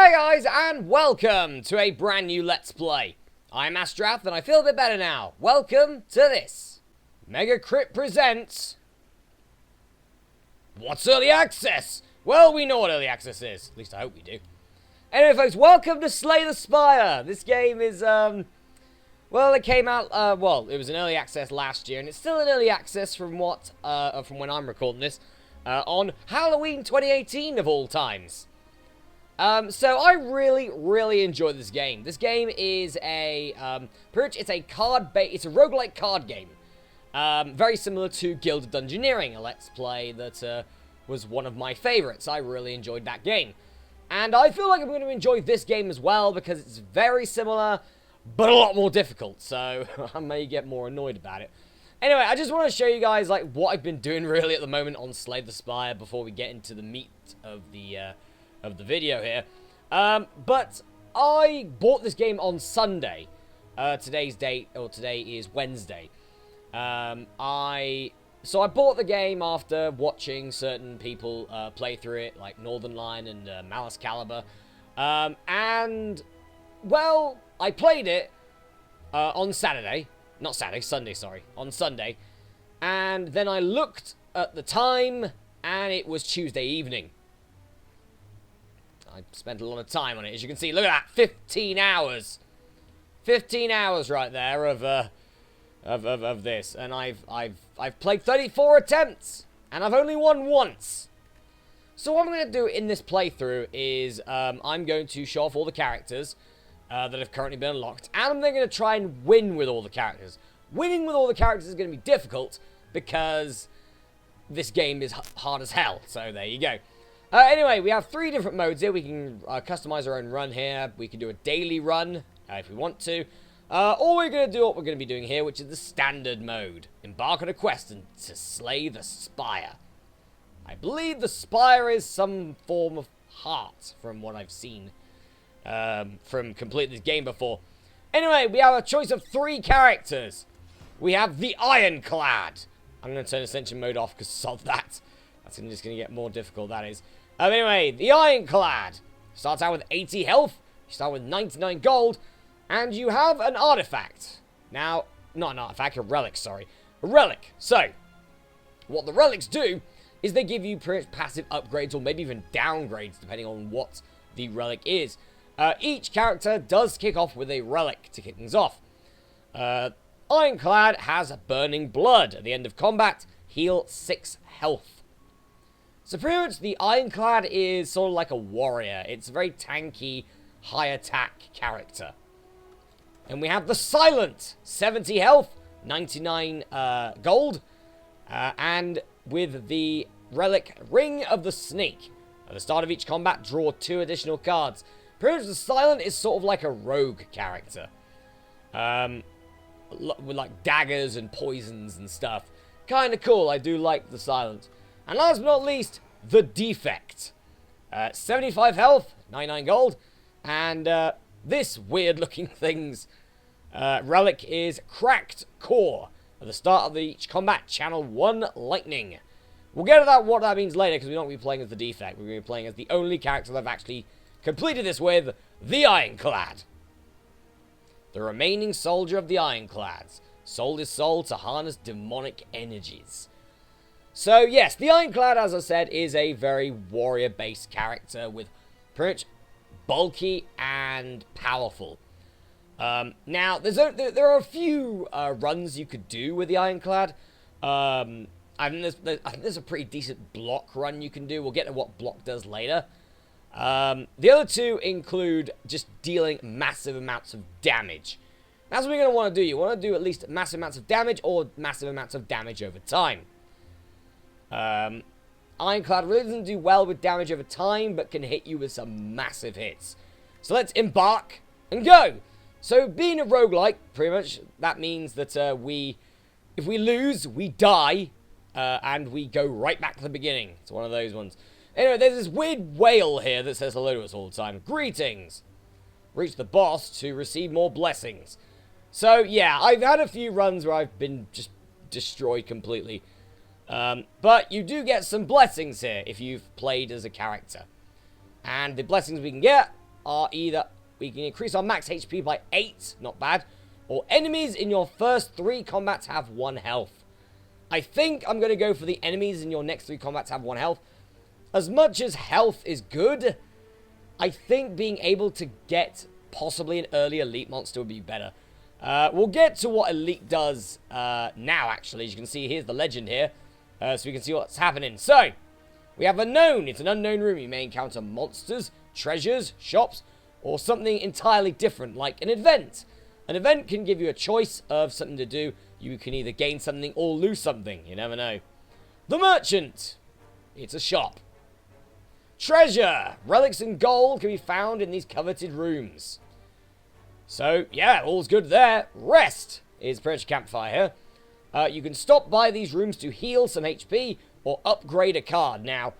Hi guys, and welcome to a brand new Let's Play. I'm Masterath, and I feel a bit better now. Welcome to this. Mega Crit presents... What's Early Access? Well, we know what Early Access is. At least I hope we do. Anyway, folks, welcome to Slay the Spire. This game is, well, it came out, it was an Early Access last year, and it's still an Early Access from when I'm recording this, on Halloween 2018 of all times. So I really enjoyed this game. This game is a, it's a roguelike card game. Very similar to Gilded Dungeoneering, a Let's Play that, was one of my favorites. I really enjoyed that game. And I feel like I'm going to enjoy this game as well, because it's very similar, but a lot more difficult, so I may get more annoyed about it. Anyway, I just want to show you guys, like, what I've been doing really at the moment on Slay the Spire before we get into the meat of the video here. But I bought this game on Sunday. Today is Wednesday. So I bought the game after watching certain people play through it, like Northern Lion and Malice Caliber. And, well, I played it on Saturday. Not Saturday, Sunday, sorry. On Sunday. And then I looked at the time, and it was Tuesday evening. I spent a lot of time on it, as you can see. Look at that, 15 hours. 15 hours right there of this, and I've played 34 attempts, and I've only won once. So what I'm going to do in this playthrough is I'm going to show off all the characters that have currently been unlocked, and I'm then going to try and win with all the characters. Winning with all the characters is going to be difficult because this game is hard as hell. So there you go. Anyway, we have 3 different modes here. We can customize our own run here. We can do a daily run if we want to. Or we're going to do what we're going to be doing here, which is the standard mode. Embark on a quest and to slay the Spire. I believe the Spire is some form of heart, from what I've seen from completing this game before. Anyway, we have a choice of 3 characters. We have the Ironclad. I'm going to turn Ascension mode off because of that. That's just going to get more difficult, that is. Anyway, the Ironclad starts out with 80 health. You start with 99 gold. And you have an artifact. Now, not an artifact, a relic, sorry. A relic. So, what the relics do is they give you passive upgrades or maybe even downgrades, depending on what the relic is. Each character does kick off with a relic to kick things off. Ironclad has Burning Blood. At the end of combat, heal 6 health. So pretty much the Ironclad is sort of like a warrior. It's a very tanky, high attack character. And we have the Silent, 70 health, 99 gold, and with the relic Ring of the Snake. At the start of each combat, draw 2 additional cards. Pretty much the Silent is sort of like a rogue character. With like daggers and poisons and stuff. Kind of cool, I do like the Silent. And last but not least, the Defect. 75 health, 99 gold, and this weird-looking thing's relic is Cracked Core. At the start of each combat, channel 1 lightning. We'll get to what that means later, because we don't be playing as the Defect. We're going to be playing as the only character that I've actually completed this with, the Ironclad. The remaining soldier of the Ironclads. Sold his soul to harness demonic energies. So, yes, the Ironclad, as I said, is a very warrior-based character with pretty much bulky and powerful. Now, there are a few runs you could do with the Ironclad. I think there's a pretty decent block run you can do. We'll get to what block does later. The other 2 include just dealing massive amounts of damage. That's what you're going to want to do. You want to do at least massive amounts of damage or massive amounts of damage over time. Ironclad really doesn't do well with damage over time, but can hit you with some massive hits. So let's embark and go! So being a roguelike, pretty much, that means that if we lose, we die, and we go right back to the beginning. It's one of those ones. Anyway, there's this weird whale here that says hello to us all the time. Greetings! Reach the boss to receive more blessings. So, yeah, I've had a few runs where I've been just destroyed completely. But you do get some blessings here if you've played as a character. And the blessings we can get are either... We can increase our max HP by 8, not bad. Or enemies in your first 3 combats have 1 health. I think I'm going to go for the enemies in your next 3 combats have 1 health. As much as health is good, I think being able to get possibly an early elite monster would be better. We'll get to what elite does now, actually. As you can see, here's the legend here. So we can see what's happening. So, we have unknown. It's an unknown room. You may encounter monsters, treasures, shops, or something entirely different, like an event. An event can give you a choice of something to do. You can either gain something or lose something. You never know. The Merchant. It's a shop. Treasure. Relics and gold can be found in these coveted rooms. So, yeah, all's good there. Rest is pretty much campfire here. You can stop by these rooms to heal some HP or upgrade a card. Now,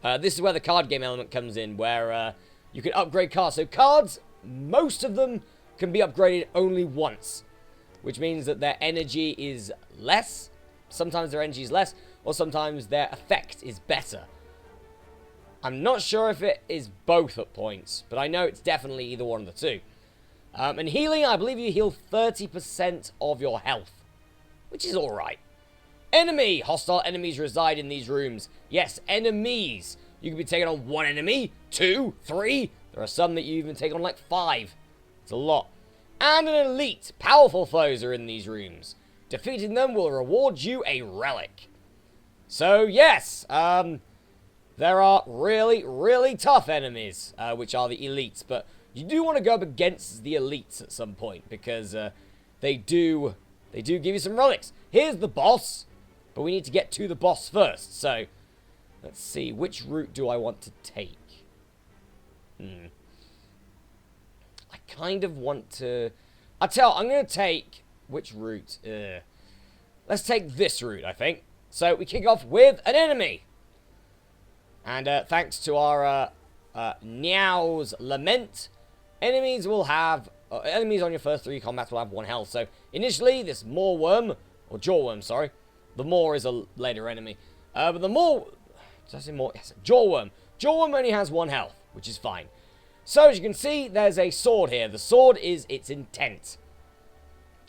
this is where the card game element comes in, where you can upgrade cards. So cards, most of them can be upgraded only once, which means that their energy is less. Sometimes their energy is less, or sometimes their effect is better. I'm not sure if it is both at points, but I know it's definitely either one of the two. And healing, I believe you heal 30% of your health, which is alright. Enemy! Hostile enemies reside in these rooms. Yes, enemies. You can be taking on 1 enemy, 2, 3. There are some that you even take on like 5. It's a lot. And an elite. Powerful foes are in these rooms. Defeating them will reward you a relic. So, yes, there are really, really tough enemies, which are the elites. But you do want to go up against the elites at some point, because they do give you some relics. Here's the boss, but we need to get to the boss first. So, let's see, which route do I want to take? I kind of want to... I'm going to take... Which route? Let's take this route, I think. So, we kick off with an enemy. And thanks to our Niao's Lament, enemies will have... enemies on your first 3 combats will have 1 health. So, initially, this Moorworm, or Jawworm, sorry. The Moor is a later enemy. But the Moor... Did I say Moor? Yes, Jawworm. Jawworm only has 1 health, which is fine. So, as you can see, there's a sword here. The sword is its intent.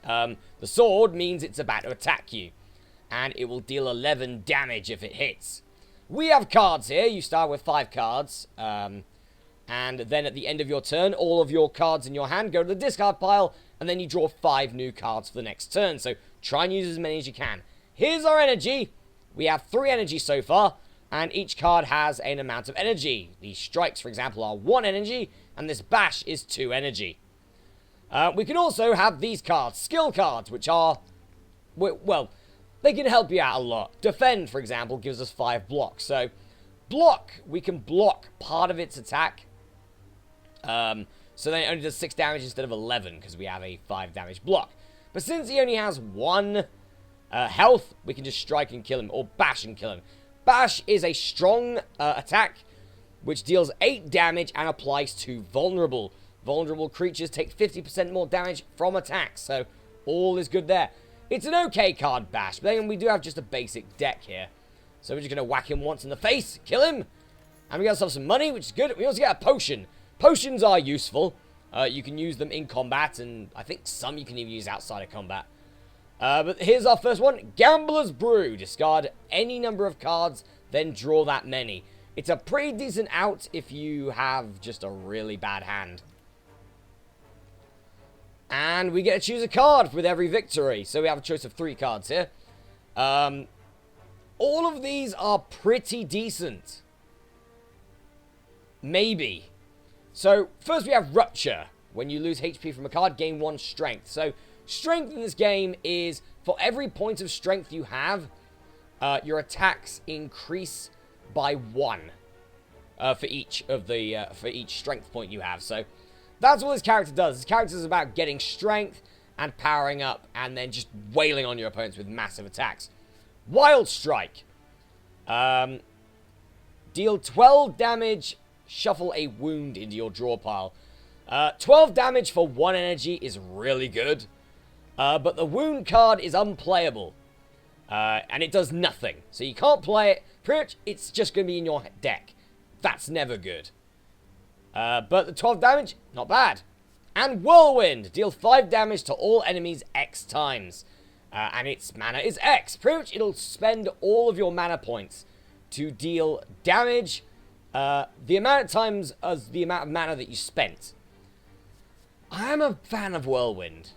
The sword means it's about to attack you. And it will deal 11 damage if it hits. We have cards here. You start with 5 cards. And then at the end of your turn, all of your cards in your hand go to the discard pile. And then you draw 5 new cards for the next turn. So try and use as many as you can. Here's our energy. We have 3 energy so far. And each card has an amount of energy. These strikes, for example, are 1 energy. And this bash is 2 energy. We can also have these cards. Skill cards, which are... well... They can help you out a lot. Defend, for example, gives us 5 blocks. So, block, we can block part of its attack. So then it only does 6 damage instead of 11, because we have a 5 damage block. But since he only has 1 health, we can just strike and kill him, or bash and kill him. Bash is a strong attack, which deals 8 damage and applies to vulnerable. Vulnerable creatures take 50% more damage from attacks, so all is good there. It's an okay card, Bash, but then we do have just a basic deck here. So we're just going to whack him once in the face, kill him, and we got ourselves some money, which is good. We also get a potion. Potions are useful. You can use them in combat, and I think some you can even use outside of combat. But here's our first one, Gambler's Brew. Discard any number of cards, then draw that many. It's a pretty decent out if you have just a really bad hand. And we get to choose a card with every victory. So we have a choice of 3 cards here. All of these are pretty decent. Maybe. So first we have Rupture. When you lose HP from a card, gain 1 strength. So strength in this game is for every point of strength you have, your attacks increase by 1 for each strength point you have. So that's what this character does. This character is about getting strength and powering up and then just wailing on your opponents with massive attacks. Wild Strike. Deal 12 damage, shuffle a wound into your draw pile. 12 damage for 1 energy is really good. But the wound card is unplayable. And it does nothing. So you can't play it. Pretty much, it's just going to be in your deck. That's never good. But the 12 damage, not bad. And Whirlwind, deal 5 damage to all enemies X times. And its mana is X. Pretty much it'll spend all of your mana points to deal damage the amount of times as the amount of mana that you spent. I am a fan of Whirlwind.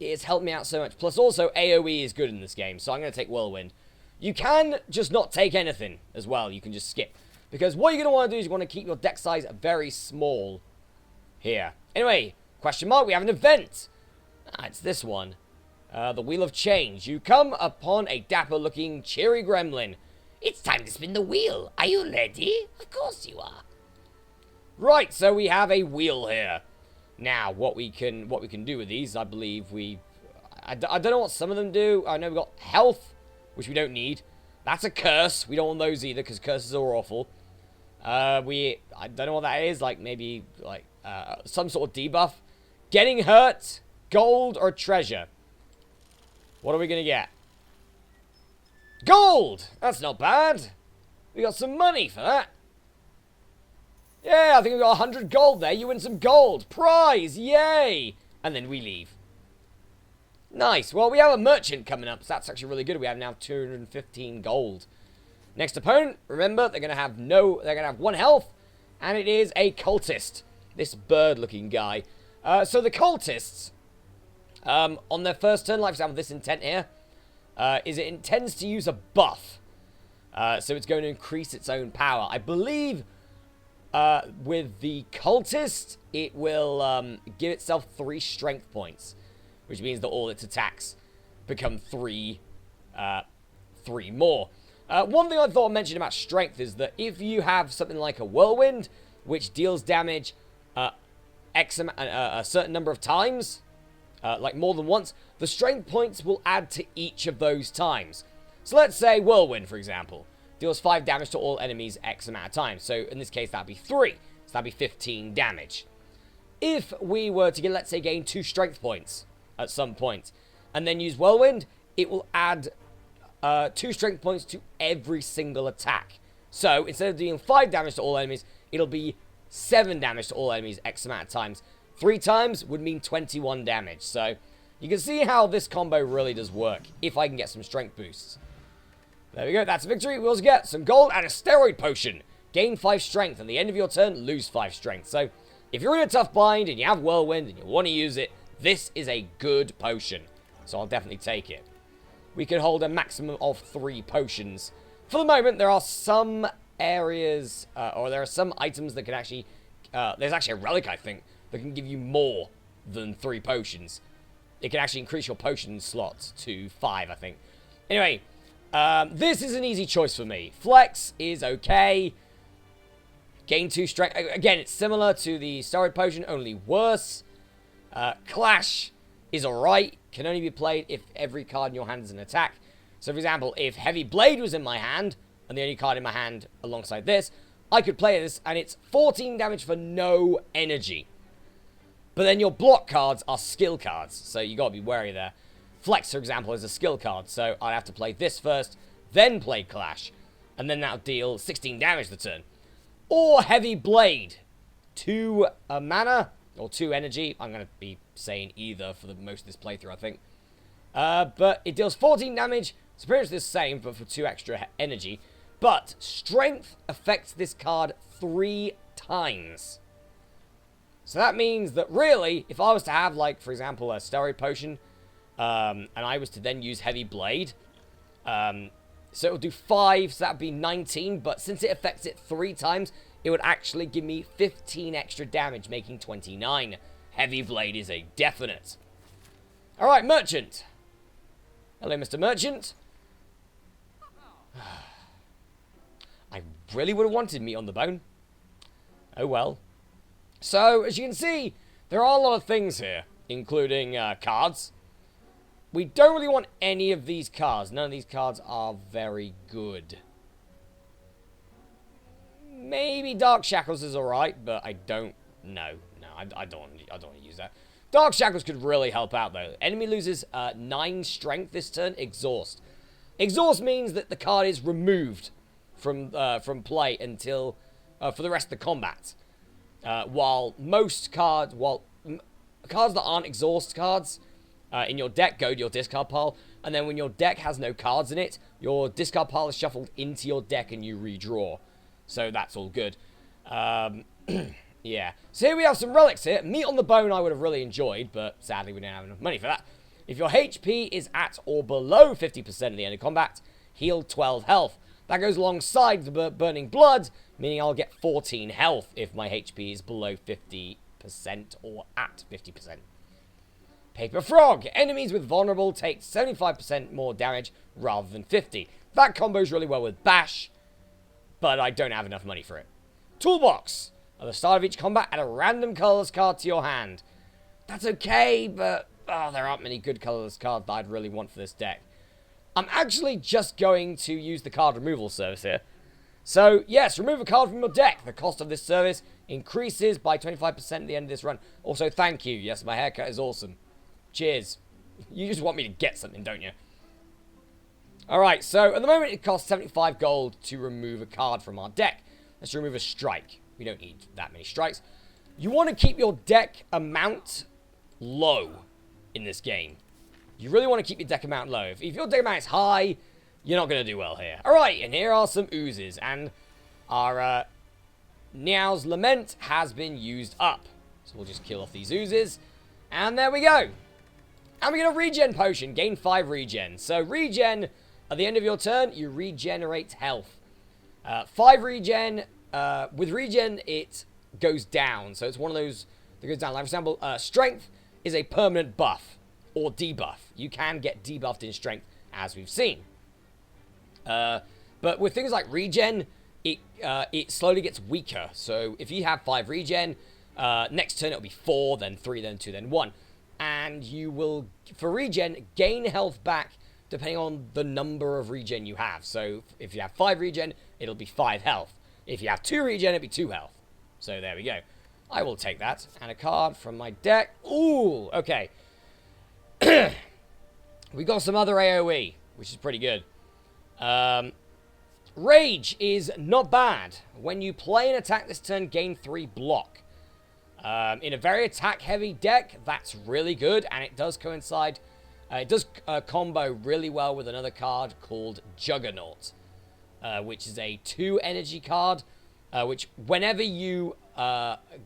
It's helped me out so much. Plus also AoE is good in this game, so I'm going to take Whirlwind. You can just not take anything as well. You can just skip. Because what you're going to want to do is you want to keep your deck size very small here. Anyway, question mark, we have an event. It's this one. The Wheel of Change. You come upon a dapper-looking, cheery gremlin. It's time to spin the wheel. Are you ready? Of course you are. Right, so we have a wheel here. Now, what we can do with these, I believe I don't know what some of them do. I know we've got health, which we don't need. That's a curse. We don't want those either, because curses are awful. I don't know what that is. Like, maybe, like, some sort of debuff. Getting hurt, gold, or treasure. What are we going to get? Gold! That's not bad. We got some money for that. Yeah, I think we got 100 gold there. You win some gold. Prize! Yay! And then we leave. Nice. Well, we have a merchant coming up, so that's actually really good. We have now 215 gold. Next opponent, remember, they're gonna have 1 health, and it is a cultist. This bird-looking guy. So the cultists, on their first turn, like for example, this intent here, is it intends to use a buff. So it's going to increase its own power. I believe with the cultist, it will give itself 3 strength points, which means that all its attacks become 3 more. One thing I thought I'd mention about strength is that if you have something like a whirlwind, which deals damage a certain number of times, like more than once, the strength points will add to each of those times. So let's say whirlwind, for example, deals 5 damage to all enemies X amount of times. So in this case, that'd be 3. So that'd be 15 damage. If we were to, let's say, gain 2 strength points at some point, and then use whirlwind, it will add 2 strength points to every single attack. So instead of doing 5 damage to all enemies, it'll be 7 damage to all enemies X amount of times. 3 times would mean 21 damage. So you can see how this combo really does work if I can get some strength boosts. There we go, that's a victory. We also get some gold and a steroid potion. Gain 5 strength, and at the end of your turn, lose 5 strength. So if you're in a tough bind and you have whirlwind and you want to use it, this is a good potion. So I'll definitely take it. We can hold a maximum of 3 potions. For the moment, there are some areas, or there are some items that can actually, there's actually a relic, I think, that can give you more than 3 potions. It can actually increase your potion slots to 5, I think. Anyway, this is an easy choice for me. Flex is okay. Gain 2 strength. Again, it's similar to the steroid potion, only worse. Clash is alright. Can only be played if every card in your hand is an attack. So, for example, if Heavy Blade was in my hand, and the only card in my hand alongside this, I could play this, and it's 14 damage for no energy. But then your block cards are skill cards, so you gotta be wary there. Flex, for example, is a skill card, so I'd have to play this first, then play Clash, and then that'll deal 16 damage the turn. Or Heavy Blade. 2 mana, or 2 energy. I'm going to be saying either for the most of this playthrough, I think. But it deals 14 damage, it's pretty much the same, but for 2 extra energy. But Strength affects this card 3 times. So that means that really, if I was to have, like, for example, a steroid potion, and I was to then use Heavy Blade, so it will do 5, so that would be 19, but since it affects it 3 times, it would actually give me 15 extra damage, making 29. Heavy Blade is a definite. Alright, Merchant. Hello, Mr. Merchant. I really would have wanted meat on the bone. Oh well. So, as you can see, there are a lot of things here, including cards. We don't really want any of these cards. None of these cards are very good. Maybe Dark Shackles is alright, but I don't know. No, I don't want to use that. Dark Shackles could really help out, though. Enemy loses 9 strength this turn. Exhaust. Exhaust means that the card is removed from play until for the rest of the combat. While most cards, cards that aren't exhaust cards in your deck go to your discard pile, and then when your deck has no cards in it, your discard pile is shuffled into your deck and you redraw. So that's all good. Yeah. So here we have some relics here. Meat on the bone I would have really enjoyed, but sadly we don't have enough money for that. If your HP is at or below 50% at the end of combat, heal 12 health. That goes alongside the burning blood, meaning I'll get 14 health if my HP is below 50% or at 50%. Paper Frog. Enemies with vulnerable take 75% more damage rather than 50. That combos really well with Bash, but I don't have enough money for it. Toolbox. At the start of each combat, add a random colorless card to your hand. That's okay, but there aren't many good colorless cards that I'd really want for this deck. I'm actually just going to use the card removal service here. So, yes, remove a card from your deck. The cost of this service increases by 25% at the end of this run. Also, thank you. Yes, my haircut is awesome. Cheers. You just want me to get something, don't you? Alright, so at the moment it costs 75 gold to remove a card from our deck. Let's remove a strike. We don't need that many strikes. You want to keep your deck amount low in this game. You really want to keep your deck amount low. If your deck amount is high, you're not going to do well here. Alright, and here are some oozes. And our Niao's Lament has been used up. So we'll just kill off these oozes. And there we go. And we get a regen potion. Gain 5 regen. So regen, at the end of your turn, you regenerate health. 5 regen. With regen, it goes down. So it's one of those that goes down. Like, for example, strength is a permanent buff or debuff. You can get debuffed in strength, as we've seen. But with things like regen, it slowly gets weaker. So if you have 5 regen, next turn it'll be 4, then 3, then 2, then 1. And you will, for regen, gain health back depending on the number of regen you have. So if you have 5 regen, it'll be 5 health. If you have 2 regen, it'll be 2 health. So there we go. I will take that. And a card from my deck. Ooh, okay. We got some other AoE, which is pretty good. Rage is not bad. When you play an attack this turn, gain 3 block. In a very attack-heavy deck, that's really good, and it does coincide. It does combo really well with another card called Juggernaut, which is a 2 energy card, which whenever you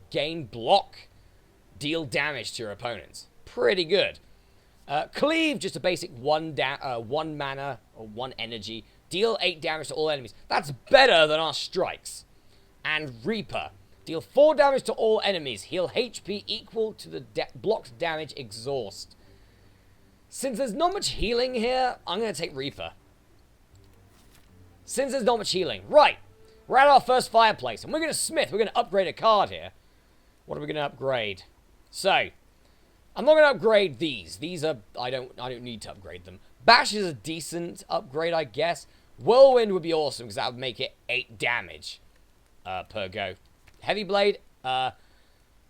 gain block, deal damage to your opponents. Pretty good. Cleave, just a basic 1 mana or 1 energy. Deal 8 damage to all enemies. That's better than our strikes. And Reaper. Deal 4 damage to all enemies. Heal HP equal to the blocked damage exhaust. Since there's not much healing here, I'm going to take Reaper. Since there's not much healing. Right. We're at our first fireplace. And we're going to smith. We're going to upgrade a card here. What are we going to upgrade? So, I'm not going to upgrade these. These are... I don't need to upgrade them. Bash is a decent upgrade, I guess. Whirlwind would be awesome because that would make it 8 damage per go. Heavy Blade,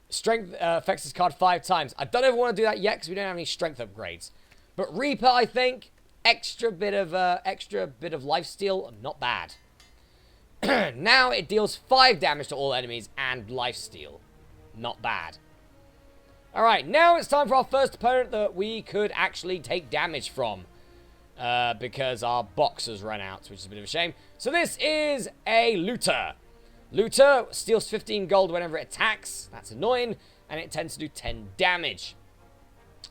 strength affects this card 5 times. I don't ever want to do that yet because we don't have any strength upgrades. But Reaper, I think, extra bit of lifesteal, not bad. Now it deals 5 damage to all enemies and lifesteal, not bad. All right, now it's time for our first opponent that we could actually take damage from. Because our boxers ran out, which is a bit of a shame. So this is a Looter. Looter steals 15 gold whenever it attacks. That's annoying. And it tends to do 10 damage.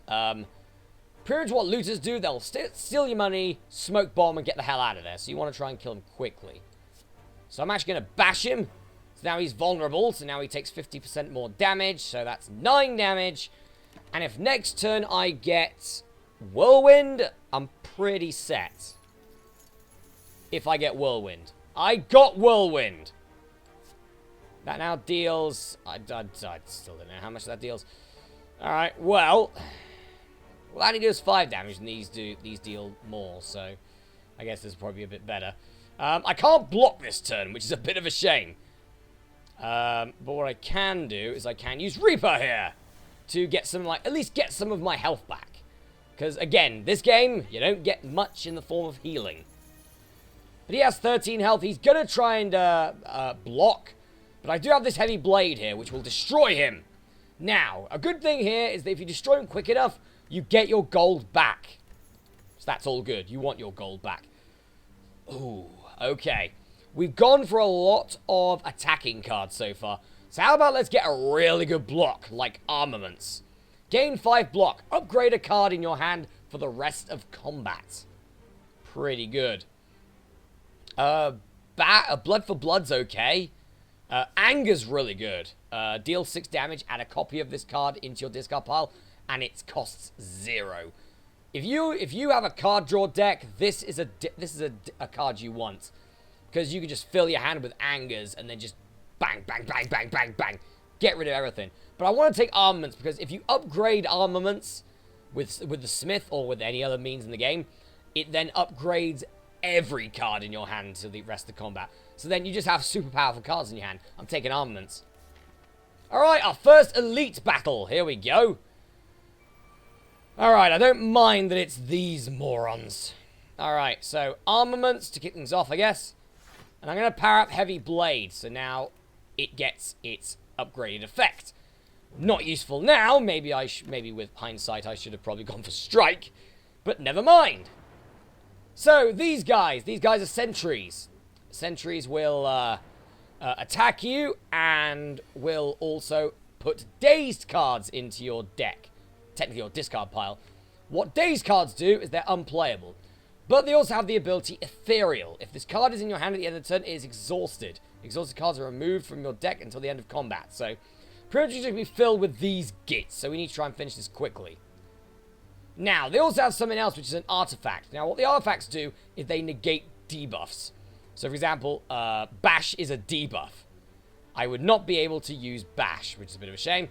Pretty much what looters do, they'll steal your money, smoke bomb, and get the hell out of there. So you want to try and kill him quickly. So I'm actually going to bash him. So now he's vulnerable. So now he takes 50% more damage. So that's 9 damage. And if next turn I get Whirlwind, I'm pretty set. If I get Whirlwind. I got Whirlwind. That now deals... I still don't know how much that deals. Alright, well, that only deals 5 damage, and these deal more, so I guess this is probably a bit better. I can't block this turn, which is a bit of a shame. But what I can do is I can use Reaper here to get some, at least get some of my health back. Because, again, this game, you don't get much in the form of healing. But he has 13 health. He's going to try and block. But But I do have this heavy blade here, which will destroy him. Now, a good thing here is that if you destroy him quick enough, you get your gold back. So that's all good. You want your gold back. Ooh, okay. We've gone for a lot of attacking cards so far. So how about let's get a really good block, like armaments. Gain 5 block. Upgrade a card in your hand for the rest of combat. Pretty good. Blood for Blood's okay. Anger's really good. Deal 6 damage, add a copy of this card into your discard pile, and it costs 0. If you have a card draw deck, this is a card you want. Because you can just fill your hand with Angers and then just bang, bang, bang, bang, bang, bang. Get rid of everything. But I want to take armaments because if you upgrade armaments with the smith or with any other means in the game, it then upgrades every card in your hand to the rest of combat. So then you just have super powerful cards in your hand. I'm taking armaments. Alright, our first elite battle. Here we go. Alright, I don't mind that it's these morons. Alright, so armaments to kick things off, I guess. And I'm going to power up Heavy Blade. So now it gets its upgraded effect. Not useful now. Maybe with hindsight I should have probably gone for Strike. But never mind. So these guys are sentries. Sentries will attack you and will also put dazed cards into your deck. Technically your discard pile. What dazed cards do is they're unplayable. But they also have the ability Ethereal. If this card is in your hand at the end of the turn, it is exhausted. Exhausted cards are removed from your deck until the end of combat. So pretty much going to be filled with these gits. So we need to try and finish this quickly. Now, they also have something else, which is an artifact. Now, what the artifacts do is they negate debuffs. So, for example, Bash is a debuff. I would not be able to use Bash, which is a bit of a shame.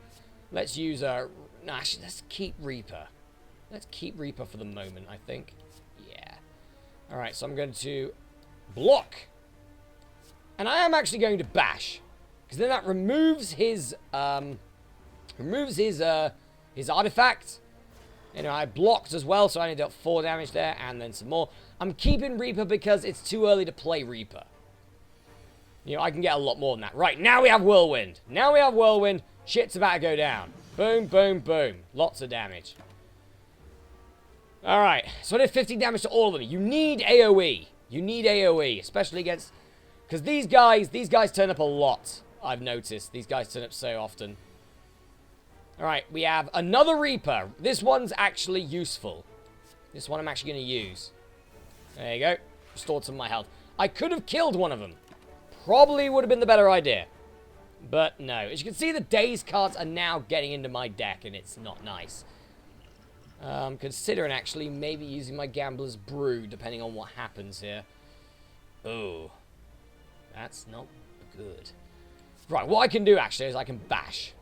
Let's use actually, let's keep Reaper. Let's keep Reaper for the moment, I think. Yeah. Alright, so I'm going to block. And I am actually going to Bash. Because then that removes his artifact. You know, I blocked as well, so I only dealt 4 damage there, and then some more. I'm keeping Reaper because it's too early to play Reaper. You know, I can get a lot more than that. Right, now we have Whirlwind. Now we have Whirlwind. Shit's about to go down. Boom, boom, boom. Lots of damage. Alright, so I did 15 damage to all of them. You need AoE. You need AoE, especially against... Because these guys turn up a lot, I've noticed. These guys turn up so often. Alright, we have another Reaper. This one's actually useful. This one I'm actually going to use. There you go. Restored some of my health. I could have killed one of them. Probably would have been the better idea. But no. As you can see, the Daze cards are now getting into my deck, and it's not nice. Considering, actually, maybe using my Gambler's Brew, depending on what happens here. Oh. That's not good. Right, what I can do, actually, is I can Bash.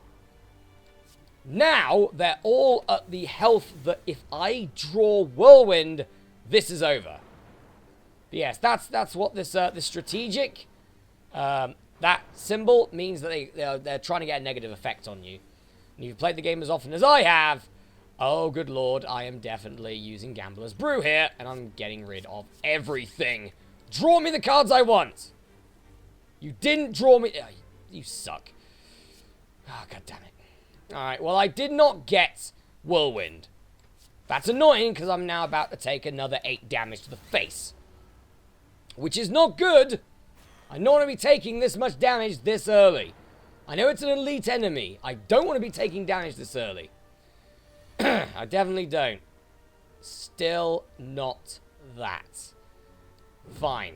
Now, they're all at the health that if I draw Whirlwind, this is over. But yes, that's what this strategic, that symbol means that they're trying to get a negative effect on you. And if you've played the game as often as I have, oh good lord, I am definitely using Gambler's Brew here, and I'm getting rid of everything. Draw me the cards I want! You didn't draw me... Oh, you suck. Oh, god damn it. Alright, well, I did not get Whirlwind. That's annoying, because I'm now about to take another 8 damage to the face. Which is not good. I don't want to be taking this much damage this early. I know it's an elite enemy. I don't want to be taking damage this early. I definitely don't. Still not that. Fine.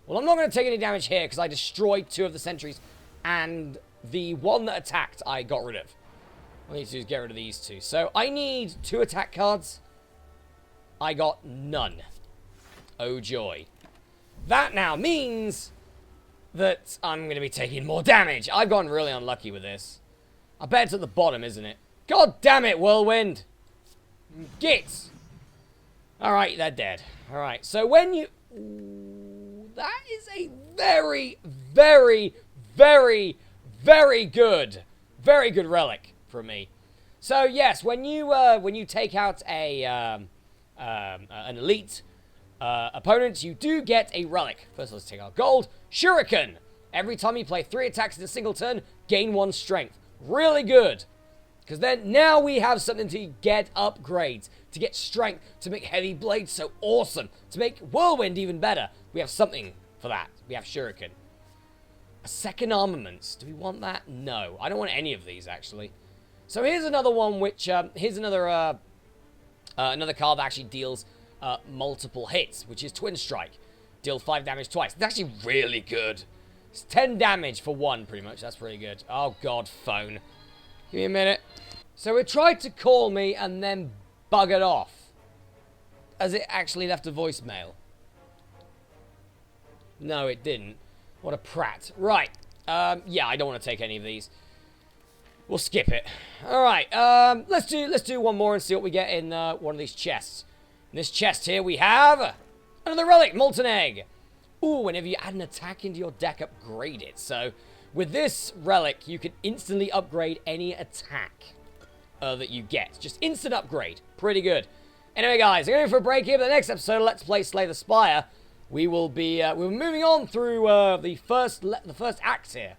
Well, I'm not going to take any damage here, because I destroyed 2 of the sentries, and the one that attacked I got rid of. All I need to do is get rid of these 2. So, I need 2 attack cards. I got none. Oh, joy. That now means that I'm going to be taking more damage. I've gotten really unlucky with this. I bet it's at the bottom, isn't it? God damn it, Whirlwind. Gits. Alright, they're dead. Alright, so when you... Ooh, that is a very, very, very, very good relic for me. So, yes, when you take out an elite... opponents, you do get a relic. First, let's take our gold. Shuriken. Every time you play 3 attacks in a single turn, gain 1 strength. Really good. Because then, now we have something to get upgrades, to get strength, to make heavy blades so awesome, to make whirlwind even better. We have something for that. We have shuriken. A second armaments. Do we want that? No. I don't want any of these, actually. So here's another one which, here's another card that actually deals multiple hits, which is Twin Strike. Deal 5 damage twice. It's actually really good. It's 10 damage for 1, pretty much. That's pretty good. Oh, God, phone. Give me a minute. So it tried to call me and then buggered off. As it actually left a voicemail. No, it didn't. What a prat. Right. Yeah, I don't want to take any of these. We'll skip it. Alright, let's do one more and see what we get in one of these chests. In this chest here we have another relic, Molten Egg. Ooh, whenever you add an attack into your deck, upgrade it. So, with this relic, you can instantly upgrade any attack that you get. Just instant upgrade. Pretty good. Anyway, guys, I'm going for a break here, but the next episode of Let's Play Slay the Spire, we will be we're moving on through the first act here.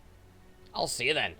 I'll see you then.